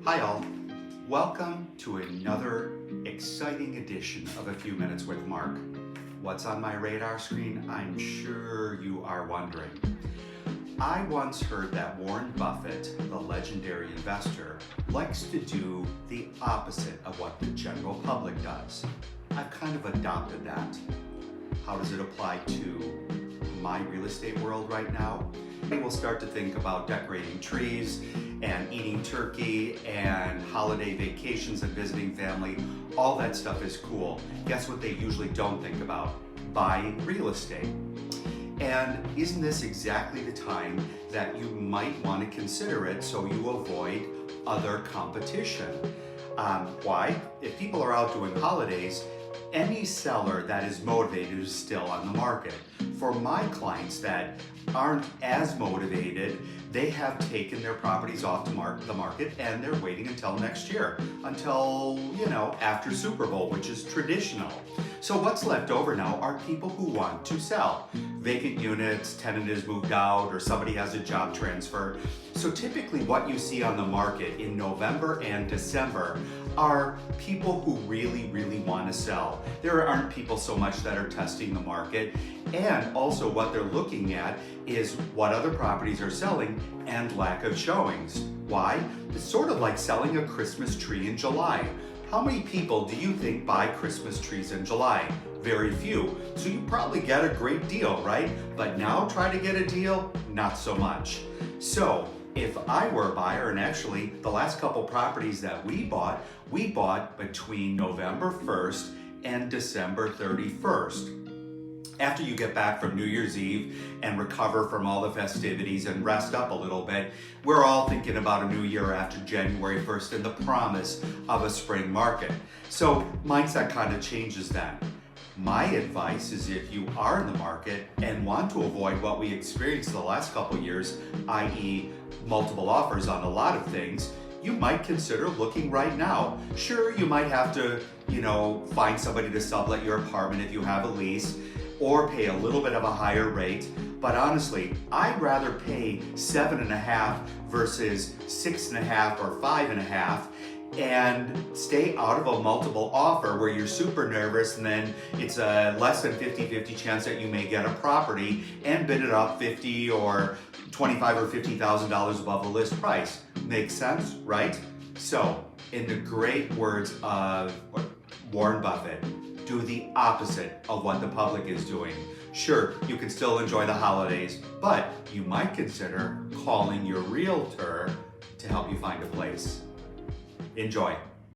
Hi all, welcome to another exciting edition of A Few Minutes with Mark. What's on my radar screen? I'm sure you are wondering. I once heard that Warren Buffett, the legendary investor, likes to do the opposite of what the general public does. I've kind of adopted that. How does it apply to my real estate world right now? We'll start to think about decorating trees and eating turkey and holiday vacations and visiting family. All that stuff is cool. Guess what they usually don't think about? Buying real estate. And isn't this exactly the time that you might want to consider it so you avoid other competition? Why? If people are out doing holidays, any seller that is motivated is still on the market. For my clients that aren't as motivated, they have taken their properties off the market and they're waiting until next year, until, after Super Bowl, which is traditional. So what's left over now are people who want to sell. Vacant units, tenant has moved out, or somebody has a job transfer. So typically what you see on the market in November and December are people who really, really want to sell. There aren't people so much that are testing the market, and also what they're looking at is what other properties are selling and lack of showings. Why? It's sort of like selling a Christmas tree in July. How many people do you think buy Christmas trees in July? Very few. So you probably get a great deal, right? But now try to get a deal, not so much. So if I were a buyer, and actually the last couple properties that we bought between November 1st and December 31st. After you get back from New Year's Eve and recover from all the festivities and rest up a little bit, we're all thinking about a new year after January 1st and the promise of a spring market. So mindset kind of changes then. My advice is if you are in the market and want to avoid what we experienced the last couple years, i.e. multiple offers on a lot of things, you might consider looking right now. Sure, you might have to, find somebody to sublet your apartment if you have a lease, or pay a little bit of a higher rate. But honestly, I'd rather pay 7.5 versus 6.5 or 5.5 and stay out of a multiple offer where you're super nervous and then it's a less than 50-50 chance that you may get a property and bid it up 50 or $25 or $50,000 above the list price. Makes sense, right? So, in the great words of Warren Buffett, do the opposite of what the public is doing. Sure, you can still enjoy the holidays, but you might consider calling your realtor to help you find a place. Enjoy.